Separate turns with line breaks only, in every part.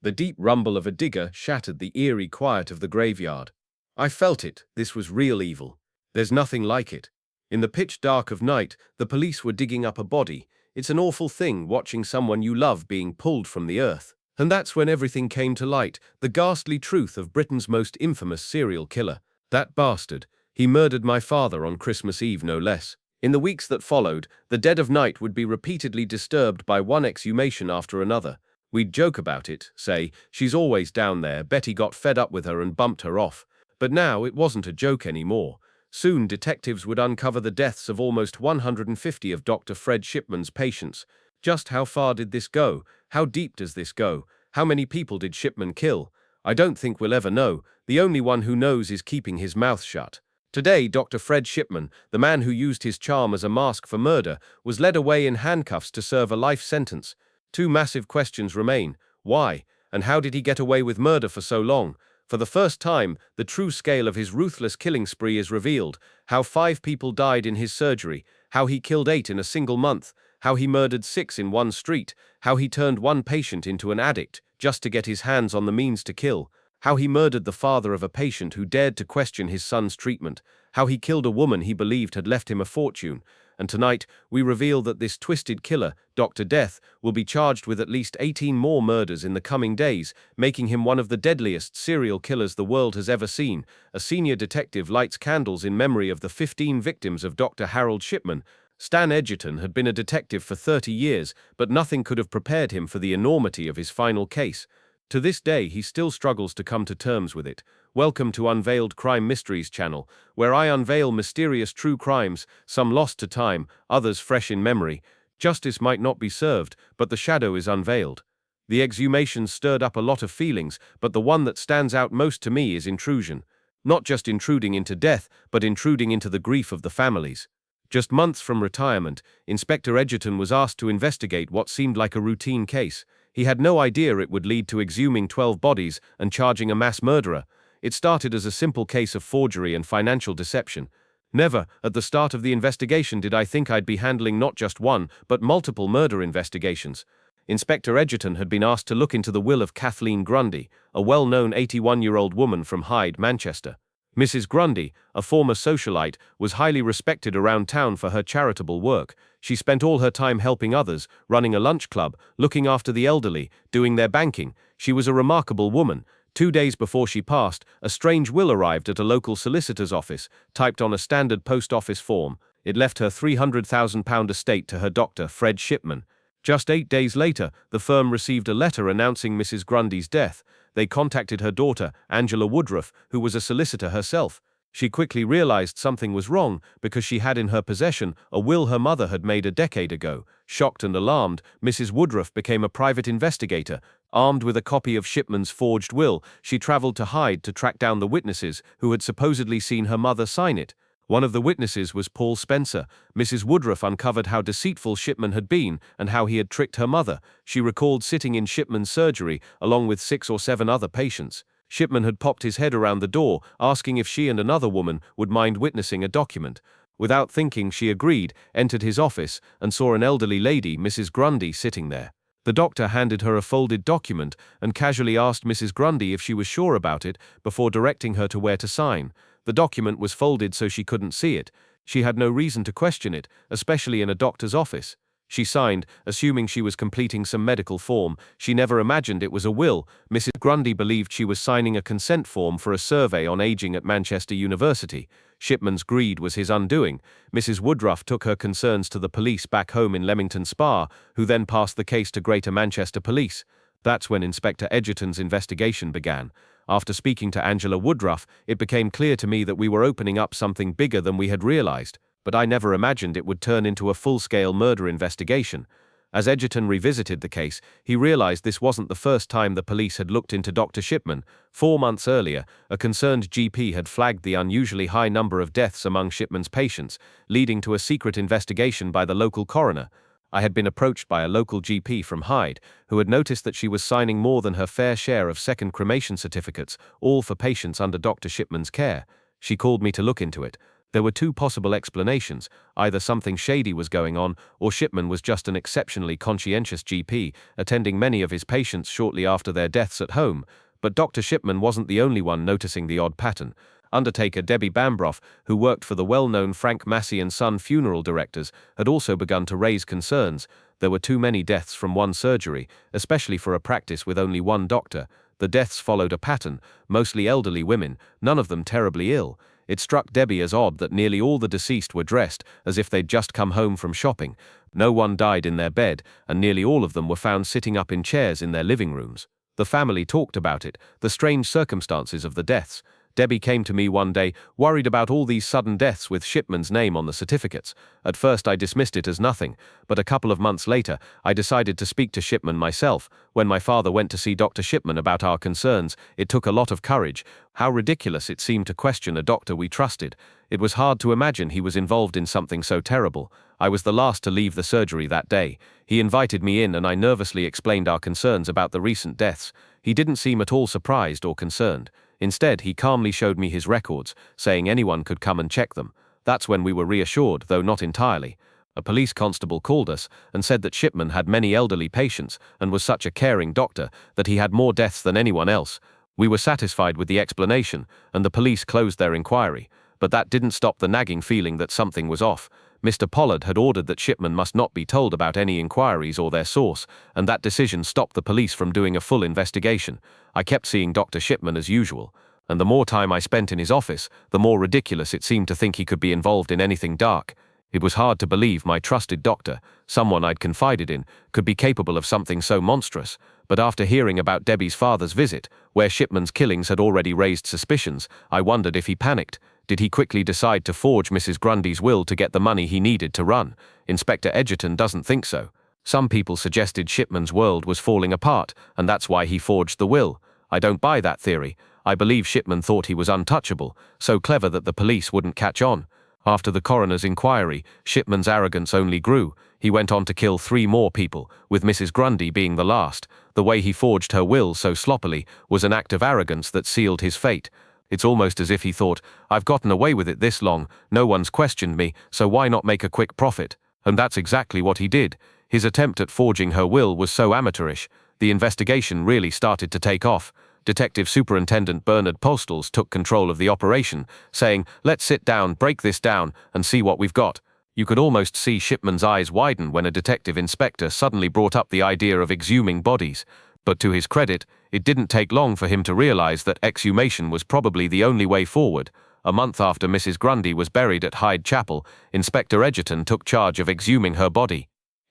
The deep rumble of a digger shattered the eerie quiet of the graveyard. I felt it. This was real evil. There's nothing like it. In the pitch dark of night, the police were digging up a body. It's an awful thing watching someone you love being pulled from the earth. And that's when everything came to light, the ghastly truth of Britain's most infamous serial killer. That bastard. He murdered my father on Christmas Eve, no less. In the weeks that followed, the dead of night would be repeatedly disturbed by one exhumation after another. We'd joke about it, say, she's always down there, Betty got fed up with her and bumped her off. But now it wasn't a joke anymore. Soon detectives would uncover the deaths of almost 150 of Dr. Fred Shipman's patients. Just how far did this go? How deep does this go? How many people did Shipman kill? I don't think we'll ever know. The only one who knows is keeping his mouth shut. Today, Dr. Fred Shipman, the man who used his charm as a mask for murder, was led away in handcuffs to serve a life sentence. Two massive questions remain. Why? And how did he get away with murder for so long? For the first time, the true scale of his ruthless killing spree is revealed. How 5 people died in his surgery. How he killed 8 in a single month. How he murdered 6 in one street. How he turned one patient into an addict, just to get his hands on the means to kill. How he murdered the father of a patient who dared to question his son's treatment. How he killed a woman he believed had left him a fortune. And tonight, we reveal that this twisted killer, Dr. Death, will be charged with at least 18 more murders in the coming days, making him one of the deadliest serial killers the world has ever seen. A senior detective lights candles in memory of the 15 victims of Dr. Harold Shipman. Stan Edgerton had been a detective for 30 years, but nothing could have prepared him for the enormity of his final case. To this day, he still struggles to come to terms with it. Welcome to Unveiled Crime Mysteries channel, where I unveil mysterious true crimes, some lost to time, others fresh in memory. Justice might not be served, but the shadow is unveiled. The exhumations stirred up a lot of feelings, but the one that stands out most to me is intrusion. Not just intruding into death, but intruding into the grief of the families. Just months from retirement, Inspector Edgerton was asked to investigate what seemed like a routine case. He had no idea it would lead to exhuming 12 bodies and charging a mass murderer. It started as a simple case of forgery and financial deception. Never, at the start of the investigation, did I think I'd be handling not just one, but multiple murder investigations. Inspector Edgerton had been asked to look into the will of Kathleen Grundy, a well-known 81-year-old woman from Hyde, Manchester. Mrs. Grundy, a former socialite, was highly respected around town for her charitable work. She spent all her time helping others, running a lunch club, looking after the elderly, doing their banking. She was a remarkable woman. 2 days before she passed, a strange will arrived at a local solicitor's office, typed on a standard post office form. It left her £300,000 estate to her doctor, Fred Shipman. Just 8 days later, the firm received a letter announcing Mrs. Grundy's death. They contacted her daughter, Angela Woodruff, who was a solicitor herself. She quickly realized something was wrong because she had in her possession a will her mother had made a decade ago. Shocked and alarmed, Mrs. Woodruff became a private investigator. Armed with a copy of Shipman's forged will, she traveled to Hyde to track down the witnesses who had supposedly seen her mother sign it. One of the witnesses was Paul Spencer. Mrs. Woodruff uncovered how deceitful Shipman had been and how he had tricked her mother. She recalled sitting in Shipman's surgery along with 6 or 7 other patients. Shipman had popped his head around the door, asking if she and another woman would mind witnessing a document. Without thinking, she agreed, entered his office, and saw an elderly lady, Mrs. Grundy, sitting there. The doctor handed her a folded document and casually asked Mrs. Grundy if she was sure about it before directing her to where to sign. The document was folded so she couldn't see it. She had no reason to question it, especially in a doctor's office. She signed, assuming she was completing some medical form. She never imagined it was a will. Mrs. Grundy believed she was signing a consent form for a survey on aging at Manchester University. Shipman's greed was his undoing. Mrs. Woodruff took her concerns to the police back home in Leamington Spa, who then passed the case to Greater Manchester Police. That's when Inspector Edgerton's investigation began. After speaking to Angela Woodruff, it became clear to me that we were opening up something bigger than we had realized, but I never imagined it would turn into a full-scale murder investigation. As Edgerton revisited the case, he realized this wasn't the first time the police had looked into Dr. Shipman. 4 months earlier, a concerned GP had flagged the unusually high number of deaths among Shipman's patients, leading to a secret investigation by the local coroner. I had been approached by a local GP from Hyde, who had noticed that she was signing more than her fair share of second cremation certificates, all for patients under Dr. Shipman's care. She called me to look into it. There were two possible explanations: either something shady was going on, or Shipman was just an exceptionally conscientious GP, attending many of his patients shortly after their deaths at home. But Dr. Shipman wasn't the only one noticing the odd pattern. Undertaker Debbie Bambroff, who worked for the well-known Frank Massey and Son funeral directors, had also begun to raise concerns. There were too many deaths from one surgery, especially for a practice with only one doctor. The deaths followed a pattern, mostly elderly women, none of them terribly ill. It struck Debbie as odd that nearly all the deceased were dressed as if they'd just come home from shopping. No one died in their bed, and nearly all of them were found sitting up in chairs in their living rooms. The family talked about it, the strange circumstances of the deaths. Debbie came to me one day, worried about all these sudden deaths with Shipman's name on the certificates. At first I dismissed it as nothing, but a couple of months later, I decided to speak to Shipman myself. When my father went to see Dr. Shipman about our concerns, it took a lot of courage. How ridiculous it seemed to question a doctor we trusted. It was hard to imagine he was involved in something so terrible. I was the last to leave the surgery that day. He invited me in and I nervously explained our concerns about the recent deaths. He didn't seem at all surprised or concerned. Instead, he calmly showed me his records, saying anyone could come and check them. That's when we were reassured, though not entirely. A police constable called us and said that Shipman had many elderly patients and was such a caring doctor that he had more deaths than anyone else. We were satisfied with the explanation, and the police closed their inquiry. But that didn't stop the nagging feeling that something was off. Mr. Pollard had ordered that Shipman must not be told about any inquiries or their source, and that decision stopped the police from doing a full investigation. I kept seeing Dr. Shipman as usual, and the more time I spent in his office, the more ridiculous it seemed to think he could be involved in anything dark. It was hard to believe my trusted doctor, someone I'd confided in, could be capable of something so monstrous. But after hearing about Debbie's father's visit, where Shipman's killings had already raised suspicions, I wondered if he panicked. Did he quickly decide to forge Mrs. Grundy's will to get the money he needed to run? Inspector Edgerton doesn't think so. Some people suggested Shipman's world was falling apart, and that's why he forged the will. I don't buy that theory. I believe Shipman thought he was untouchable, so clever that the police wouldn't catch on. After the coroner's inquiry, Shipman's arrogance only grew. He went on to kill 3 more people, with Mrs. Grundy being the last. The way he forged her will so sloppily was an act of arrogance that sealed his fate. It's almost as if he thought, I've gotten away with it this long, no one's questioned me, so why not make a quick profit? And that's exactly what he did. His attempt at forging her will was so amateurish. The investigation really started to take off. Detective Superintendent Bernard Postles took control of the operation, saying, let's sit down, break this down, and see what we've got. You could almost see Shipman's eyes widen when a detective inspector suddenly brought up the idea of exhuming bodies. But to his credit, it didn't take long for him to realize that exhumation was probably the only way forward. A month after Mrs. Grundy was buried at Hyde Chapel, Inspector Edgerton took charge of exhuming her body.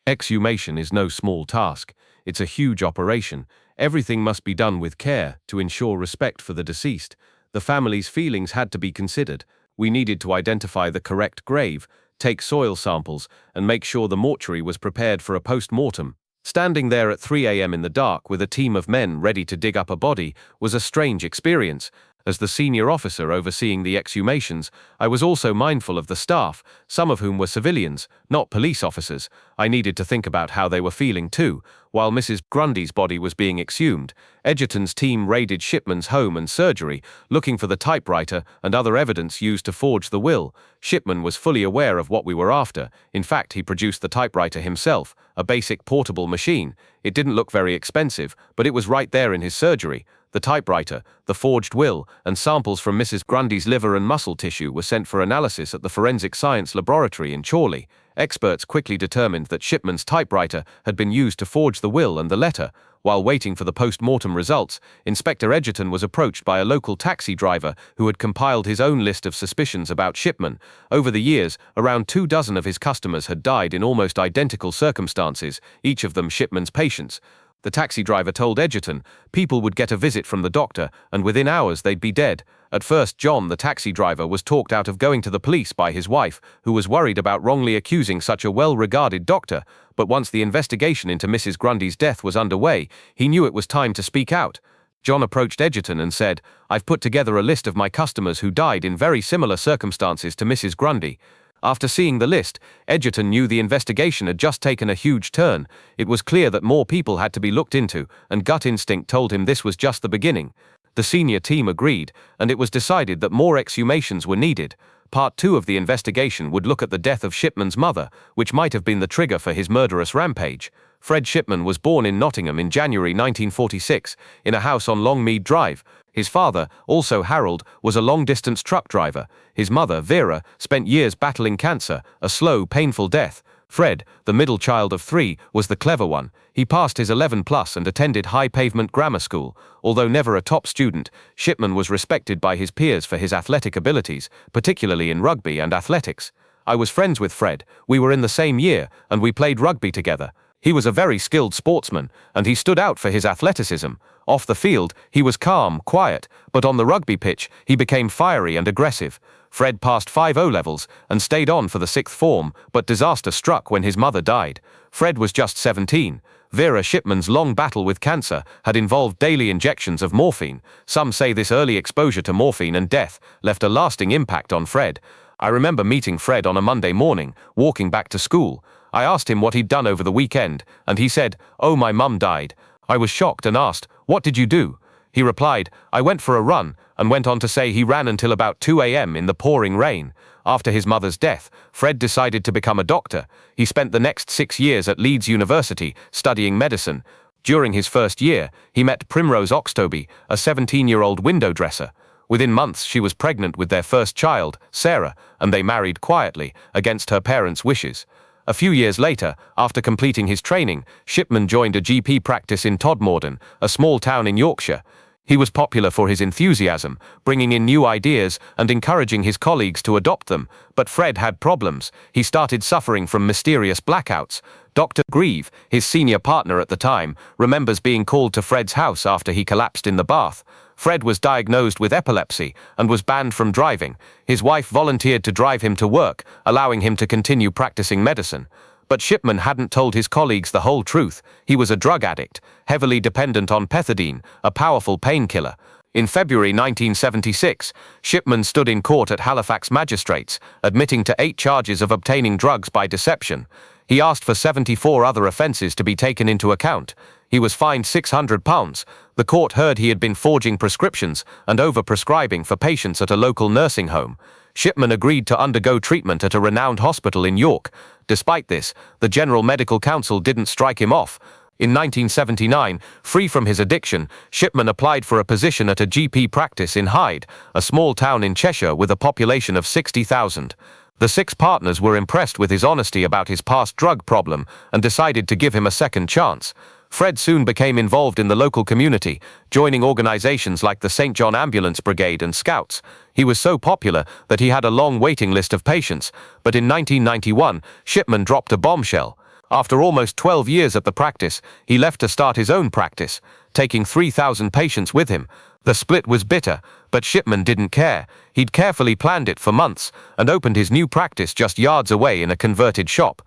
Exhumation is no small task. It's a huge operation. Everything must be done with care to ensure respect for the deceased. The family's feelings had to be considered. We needed to identify the correct grave, take soil samples, and make sure the mortuary was prepared for a post-mortem. Standing there at 3 a.m. in the dark with a team of men ready to dig up a body was a strange experience. As the senior officer overseeing the exhumations, I was also mindful of the staff, some of whom were civilians, not police officers. I needed to think about how they were feeling too. While Mrs. Grundy's body was being exhumed, Edgerton's team raided Shipman's home and surgery, looking for the typewriter and other evidence used to forge the will. Shipman was fully aware of what we were after. In fact, he produced the typewriter himself, a basic portable machine. It didn't look very expensive, but it was right there in his surgery. The typewriter, the forged will, and samples from Mrs. Grundy's liver and muscle tissue were sent for analysis at the Forensic Science Laboratory in Chorley. Experts quickly determined that Shipman's typewriter had been used to forge the will and the letter. While waiting for the post-mortem results, Inspector Edgerton was approached by a local taxi driver who had compiled his own list of suspicions about Shipman. Over the years, around 24 of his customers had died in almost identical circumstances, each of them Shipman's patients. The taxi driver told Edgerton people would get a visit from the doctor, and within hours they'd be dead. At first, John, the taxi driver, was talked out of going to the police by his wife, who was worried about wrongly accusing such a well-regarded doctor. But once the investigation into Mrs. Grundy's death was underway, he knew it was time to speak out. John approached Edgerton and said, I've put together a list of my customers who died in very similar circumstances to Mrs. Grundy. After seeing the list, Edgerton knew the investigation had just taken a huge turn. It was clear that more people had to be looked into, and gut instinct told him this was just the beginning. The senior team agreed, and it was decided that more exhumations were needed. Part 2 of the investigation would look at the death of Shipman's mother, which might have been the trigger for his murderous rampage. Fred Shipman was born in Nottingham in January 1946, in a house on Longmead Drive. His father, also Harold, was a long-distance truck driver. His mother, Vera, spent years battling cancer, a slow, painful death. Fred, the middle child of 3, was the clever one. He passed his 11+ and attended High Pavement Grammar School. Although never a top student, Shipman was respected by his peers for his athletic abilities, particularly in rugby and athletics. I was friends with Fred. We were in the same year, and we played rugby together. He was a very skilled sportsman, and he stood out for his athleticism. Off the field, he was calm, quiet, but on the rugby pitch, he became fiery and aggressive. Fred passed 5 O-levels and stayed on for the 6th form, but disaster struck when his mother died. Fred was just 17. Vera Shipman's long battle with cancer had involved daily injections of morphine. Some say this early exposure to morphine and death left a lasting impact on Fred. I remember meeting Fred on a Monday morning, walking back to school. I asked him what he'd done over the weekend, and he said, "Oh, my mum died." I was shocked and asked, "What did you do?" He replied, "I went for a run," and went on to say he ran until about 2 a.m. in the pouring rain. After his mother's death, Fred decided to become a doctor. He spent the next 6 years at Leeds University studying medicine. During his first year, he met Primrose Oxtoby, a 17-year-old window dresser. Within months, she was pregnant with their first child, Sarah, and they married quietly, against her parents' wishes. A few years later, after completing his training, Shipman joined a GP practice in Todmorden, a small town in Yorkshire. He was popular for his enthusiasm, bringing in new ideas and encouraging his colleagues to adopt them. But Fred had problems. He started suffering from mysterious blackouts. Dr. Grieve, his senior partner at the time, remembers being called to Fred's house after he collapsed in the bath. Fred was diagnosed with epilepsy and was banned from driving. His wife volunteered to drive him to work, allowing him to continue practicing medicine. But Shipman hadn't told his colleagues the whole truth. He was a drug addict, heavily dependent on pethidine, a powerful painkiller. In February 1976, Shipman stood in court at Halifax magistrates, admitting to 8 charges of obtaining drugs by deception. He asked for 74 other offences to be taken into account. He was fined £600. The court heard he had been forging prescriptions and over-prescribing for patients at a local nursing home. Shipman agreed to undergo treatment at a renowned hospital in York. Despite this, the General Medical Council didn't strike him off. In 1979, free from his addiction, Shipman applied for a position at a GP practice in Hyde, a small town in Cheshire with a population of 60,000. The 6 partners were impressed with his honesty about his past drug problem and decided to give him a second chance. Fred soon became involved in the local community, joining organizations like the St. John Ambulance Brigade and Scouts. He was so popular that he had a long waiting list of patients, but in 1991, Shipman dropped a bombshell. After almost 12 years at the practice, he left to start his own practice, taking 3,000 patients with him. The split was bitter, but Shipman didn't care. He'd carefully planned it for months and opened his new practice just yards away in a converted shop.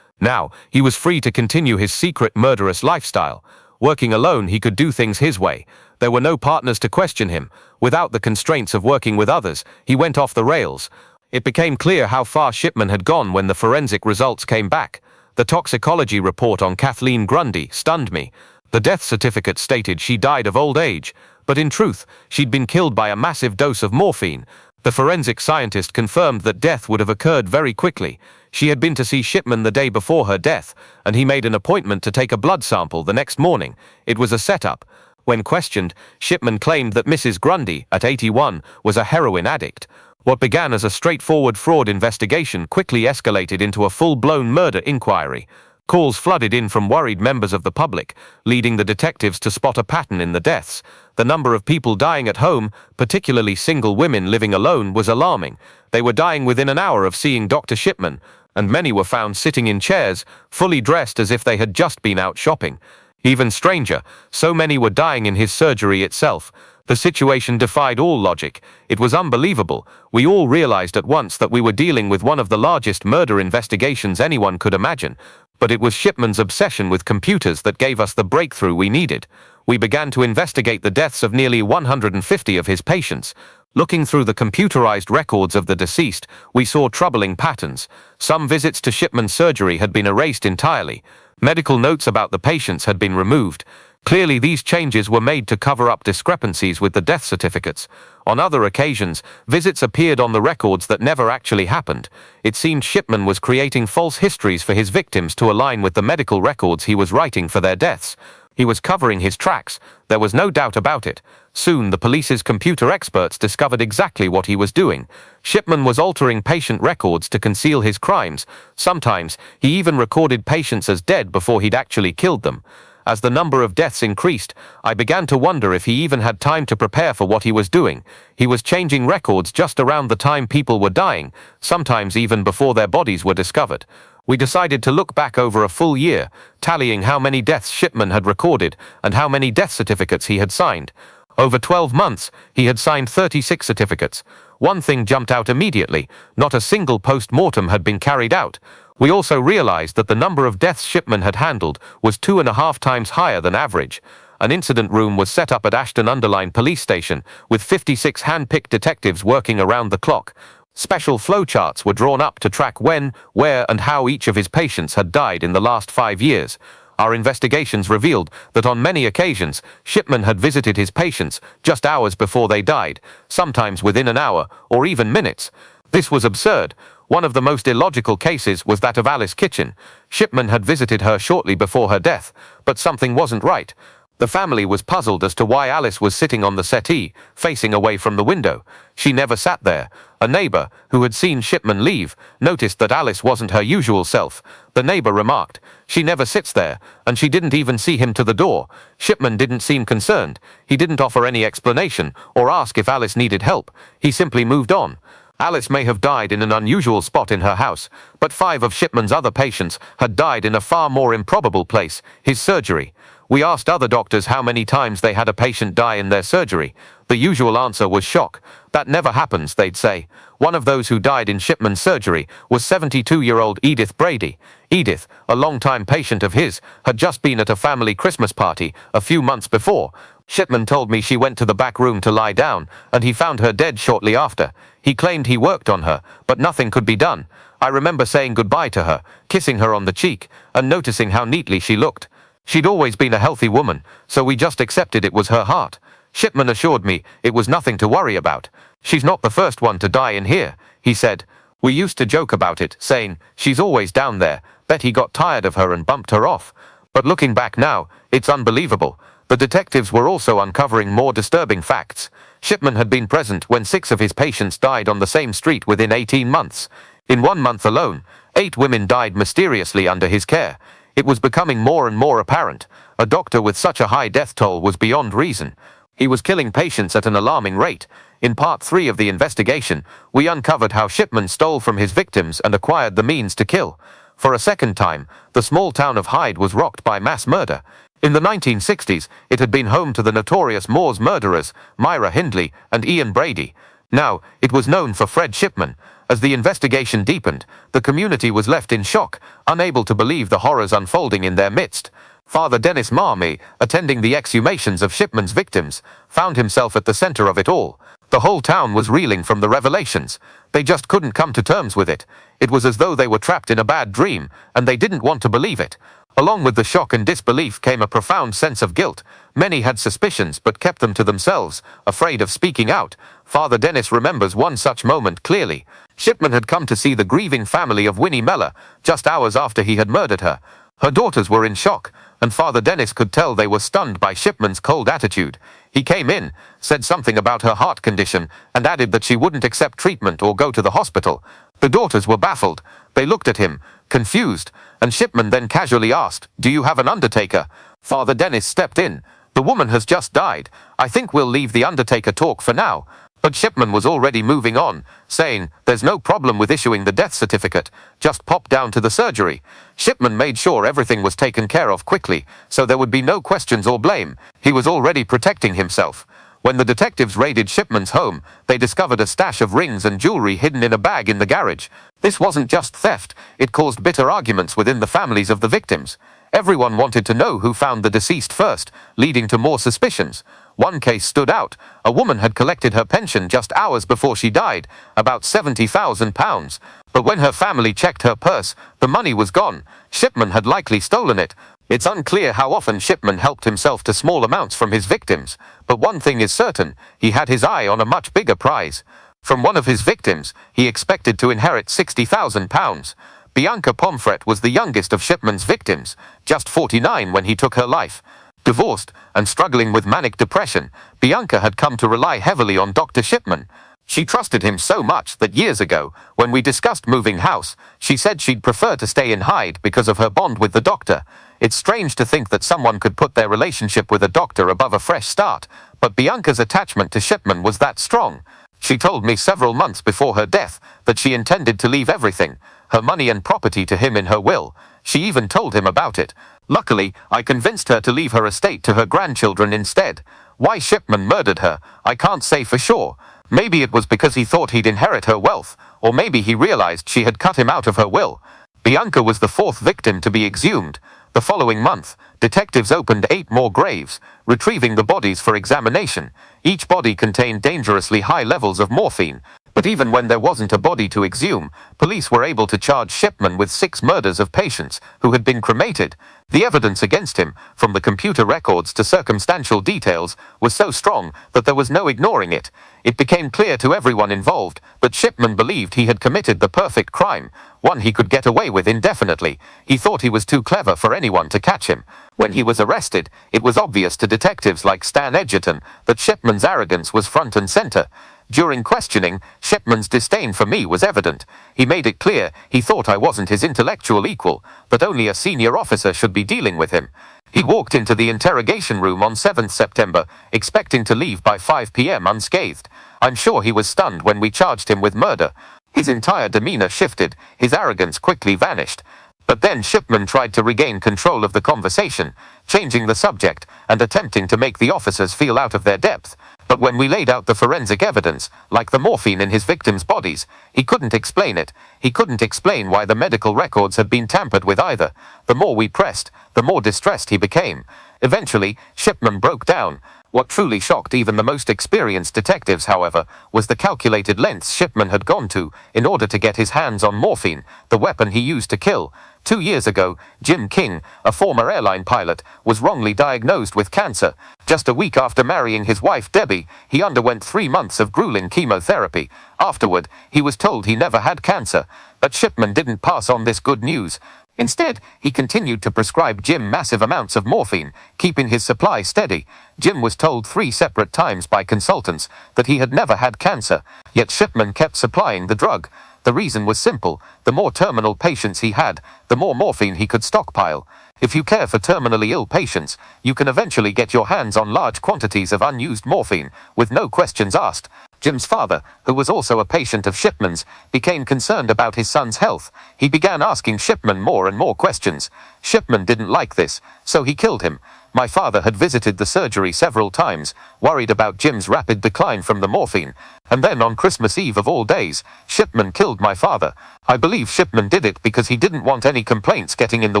Now, he was free to continue his secret murderous lifestyle. Working alone, he could do things his way. There were no partners to question him. Without the constraints of working with others, he went off the rails. It became clear how far Shipman had gone when the forensic results came back. The toxicology report on Kathleen Grundy stunned me. The death certificate stated she died of old age, but in truth, she'd been killed by a massive dose of morphine. The forensic scientist confirmed that death would have occurred very quickly. She had been to see Shipman the day before her death, and he made an appointment to take a blood sample the next morning. It was a setup. When questioned, Shipman claimed that Mrs. Grundy, at 81, was a heroin addict. What began as a straightforward fraud investigation quickly escalated into a full-blown murder inquiry. Calls flooded in from worried members of the public, leading the detectives to spot a pattern in the deaths. The number of people dying at home, particularly single women living alone, was alarming. They were dying within an hour of seeing Dr. Shipman, and many were found sitting in chairs, fully dressed as if they had just been out shopping. Even stranger, so many were dying in his surgery itself. The situation defied all logic. It was unbelievable. We all realized at once that we were dealing with one of the largest murder investigations anyone could imagine. But it was Shipman's obsession with computers that gave us the breakthrough we needed. We began to investigate the deaths of nearly 150 of his patients. Looking through the computerized records of the deceased, we saw troubling patterns. Some visits to Shipman's surgery had been erased entirely. Medical notes about the patients had been removed.
Clearly, these changes were made to cover up discrepancies with the death certificates. On other occasions, visits appeared on the records that never actually happened. It seemed Shipman was creating false histories for his victims to align with the medical records he was writing for their deaths. He was covering his tracks. There was no doubt about it. Soon, the police's computer experts discovered exactly what he was doing. Shipman was altering patient records to conceal his crimes. Sometimes, he even recorded patients as dead before he'd actually killed them. As the number of deaths increased, I began to wonder if he even had time to prepare for what he was doing. He was changing records just around the time people were dying, sometimes even before their bodies were discovered. We decided to look back over a full year, tallying how many deaths Shipman had recorded and how many death certificates he had signed. Over 12 months, he had signed 36 certificates. One thing jumped out immediately: not a single post-mortem had been carried out. We also realized that the number of deaths Shipman had handled was 2.5 times higher than average. An incident room was set up at Ashton-under-Lyne Police Station, with 56 hand-picked detectives working around the clock. Special flowcharts were drawn up to track when, where, and how each of his patients had died in the last 5 years. Our investigations revealed that on many occasions, Shipman had visited his patients just hours before they died, sometimes within an hour, or even minutes. This was absurd. One of the most illogical cases was that of Alice Kitchen. Shipman had visited her shortly before her death, but something wasn't right. The family was puzzled as to why Alice was sitting on the settee, facing away from the window. She never sat there. A neighbor, who had seen Shipman leave, noticed that Alice wasn't her usual self. The neighbor remarked, "She never sits there, and she didn't even see him to the door." Shipman didn't seem concerned. He didn't offer any explanation or ask if Alice needed help. He simply moved on. Alice may have died in an unusual spot in her house, but 5 of Shipman's other patients had died in a far more improbable place: his surgery. We asked other doctors how many times they had a patient die in their surgery. The usual answer was shock. "That never happens," they'd say. One of those who died in Shipman's surgery was 72-year-old Edith Brady. Edith, a long-time patient of his, had just been at a family Christmas party a few months before. Shipman told me she went to the back room to lie down, and he found her dead shortly after. He claimed he worked on her, but nothing could be done. I remember saying goodbye to her, kissing her on the cheek, and noticing how neatly she looked. She'd always been a healthy woman, so we just accepted it was her heart. Shipman assured me it was nothing to worry about. "She's not the first one to die in here," he said. We used to joke about it, saying, "She's always down there. Bet he got tired of her and bumped her off." But looking back now, it's unbelievable. The detectives were also uncovering more disturbing facts. Shipman had been present when 6 of his patients died on the same street within 18 months. In 1 month alone, 8 women died mysteriously under his care. It was becoming more and more apparent. A doctor with such a high death toll was beyond reason. He was killing patients at an alarming rate. In part 3 of the investigation, we uncovered how Shipman stole from his victims and acquired the means to kill. For a second time, the small town of Hyde was rocked by mass murder. In the 1960s, it had been home to the notorious Moors murderers, Myra Hindley and Ian Brady. Now, it was known for Fred Shipman. As the investigation deepened, the community was left in shock, unable to believe the horrors unfolding in their midst. Father Dennis Marmee, attending the exhumations of Shipman's victims, found himself at the center of it all. The whole town was reeling from the revelations. They just couldn't come to terms with it. It was as though they were trapped in a bad dream, and they didn't want to believe it. Along with the shock and disbelief came a profound sense of guilt. Many had suspicions but kept them to themselves, afraid of speaking out. Father Dennis remembers one such moment clearly. Shipman had come to see the grieving family of Winnie Meller just hours after he had murdered her. Her daughters were in shock, and Father Dennis could tell they were stunned by Shipman's cold attitude. He came in, said something about her heart condition, and added that she wouldn't accept treatment or go to the hospital. The daughters were baffled. They looked at him, confused, and Shipman then casually asked, "Do you have an undertaker?" Father Dennis stepped in. "The woman has just died. I think we'll leave the undertaker talk for now." But Shipman was already moving on, saying, "There's no problem with issuing the death certificate. Just pop down to the surgery." Shipman made sure everything was taken care of quickly, so there would be no questions or blame. He was already protecting himself. When the detectives raided Shipman's home, they discovered a stash of rings and jewelry hidden in a bag in the garage. This wasn't just theft, it caused bitter arguments within the families of the victims. Everyone wanted to know who found the deceased first, leading to more suspicions. One case stood out. A woman had collected her pension just hours before she died, about £70,000. But when her family checked her purse, the money was gone. Shipman had likely stolen it. It's unclear how often Shipman helped himself to small amounts from his victims, but one thing is certain, he had his eye on a much bigger prize. From one of his victims, he expected to inherit £60,000. Bianca Pomfret was the youngest of Shipman's victims, just 49 when he took her life. Divorced and struggling with manic depression, Bianca had come to rely heavily on Dr. Shipman. She trusted him so much that years ago, when we discussed moving house, she said she'd prefer to stay in Hyde because of her bond with the doctor. It's strange to think that someone could put their relationship with a doctor above a fresh start, but Bianca's attachment to Shipman was that strong. She told me several months before her death that she intended to leave everything, her money and property, to him in her will. She even told him about it. Luckily, I convinced her to leave her estate to her grandchildren instead. Why Shipman murdered her, I can't say for sure. Maybe it was because he thought he'd inherit her wealth, or maybe he realized she had cut him out of her will. Bianca was the fourth victim to be exhumed. The following month, detectives opened 8 more graves, retrieving the bodies for examination. Each body contained dangerously high levels of morphine. But even when there wasn't a body to exhume, police were able to charge Shipman with 6 murders of patients who had been cremated. The evidence against him, from the computer records to circumstantial details, was so strong that there was no ignoring it. It became clear to everyone involved that Shipman believed he had committed the perfect crime, one he could get away with indefinitely. He thought he was too clever for anyone to catch him. When he was arrested, it was obvious to detectives like Stan Edgerton that Shipman's arrogance was front and center. During questioning, Shipman's disdain for me was evident. He made it clear he thought I wasn't his intellectual equal, that only a senior officer should be dealing with him. He walked into the interrogation room on 7th September, expecting to leave by 5 p.m. unscathed. I'm sure he was stunned when we charged him with murder. His entire demeanor shifted, his arrogance quickly vanished. But then Shipman tried to regain control of the conversation, changing the subject and attempting to make the officers feel out of their depth. But when we laid out the forensic evidence, like the morphine in his victims' bodies, he couldn't explain it. He couldn't explain why the medical records had been tampered with either. The more we pressed, the more distressed he became. Eventually, Shipman broke down. What truly shocked even the most experienced detectives, however, was the calculated lengths Shipman had gone to in order to get his hands on morphine, the weapon he used to kill. 2 years ago, Jim King, a former airline pilot, was wrongly diagnosed with cancer. Just a week after marrying his wife Debbie, he underwent 3 months of grueling chemotherapy. Afterward, he was told he never had cancer. But Shipman didn't pass on this good news. Instead, he continued to prescribe Jim massive amounts of morphine, keeping his supply steady. Jim was told 3 separate times by consultants that he had never had cancer, yet Shipman kept supplying the drug. The reason was simple: the more terminal patients he had, the more morphine he could stockpile. If you care for terminally ill patients, you can eventually get your hands on large quantities of unused morphine, with no questions asked. Jim's father, who was also a patient of Shipman's, became concerned about his son's health. He began asking Shipman more and more questions. Shipman didn't like this, so he killed him. My father had visited the surgery several times, worried about Jim's rapid decline from the morphine. And then on Christmas Eve of all days, Shipman killed my father. I believe Shipman did it because he didn't want any complaints getting in the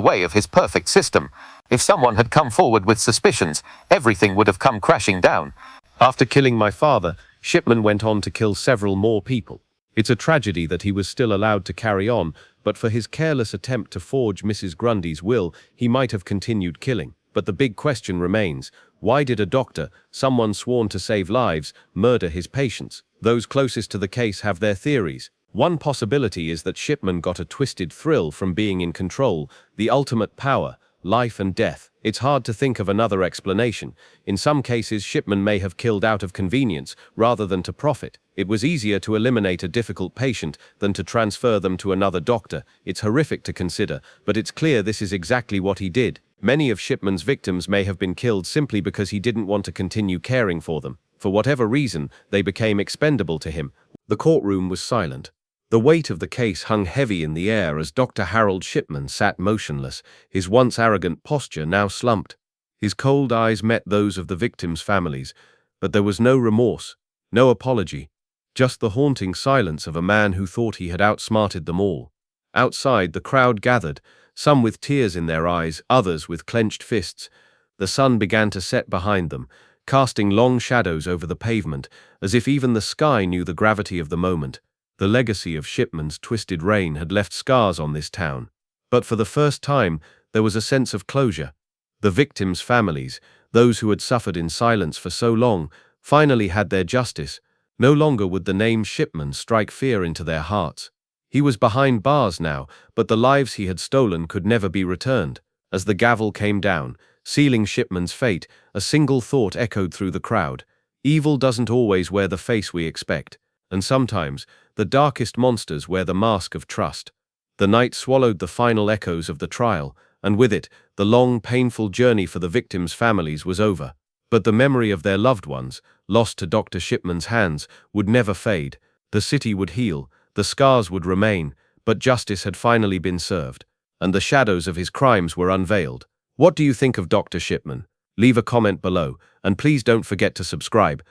way of his perfect system. If someone had come forward with suspicions, everything would have come crashing down.
After killing my father, Shipman went on to kill several more people. It's a tragedy that he was still allowed to carry on, but for his careless attempt to forge Mrs. Grundy's will, he might have continued killing. But the big question remains: why did a doctor, someone sworn to save lives, murder his patients? Those closest to the case have their theories. One possibility is that Shipman got a twisted thrill from being in control, the ultimate power, life and death. It's hard to think of another explanation. In some cases, Shipman may have killed out of convenience rather than to profit. It was easier to eliminate a difficult patient than to transfer them to another doctor. It's horrific to consider, but it's clear this is exactly what he did. Many of Shipman's victims may have been killed simply because he didn't want to continue caring for them. For whatever reason, they became expendable to him. The courtroom was silent. The weight of the case hung heavy in the air as Dr. Harold Shipman sat motionless, his once arrogant posture now slumped. His cold eyes met those of the victims' families, but there was no remorse, no apology, just the haunting silence of a man who thought he had outsmarted them all. Outside, the crowd gathered, some with tears in their eyes, others with clenched fists. The sun began to set behind them, casting long shadows over the pavement, as if even the sky knew the gravity of the moment. The legacy of Shipman's twisted reign had left scars on this town. But for the first time, there was a sense of closure. The victims' families, those who had suffered in silence for so long, finally had their justice. No longer would the name Shipman strike fear into their hearts. He was behind bars now, but the lives he had stolen could never be returned. As the gavel came down, sealing Shipman's fate, a single thought echoed through the crowd. Evil doesn't always wear the face we expect, and sometimes the darkest monsters wear the mask of trust. The night swallowed the final echoes of the trial, and with it, the long, painful journey for the victims' families was over. But the memory of their loved ones, lost to Dr. Shipman's hands, would never fade. The city would heal, the scars would remain, but justice had finally been served, and the shadows of his crimes were unveiled. What do you think of Dr. Shipman? Leave a comment below, and please don't forget to subscribe.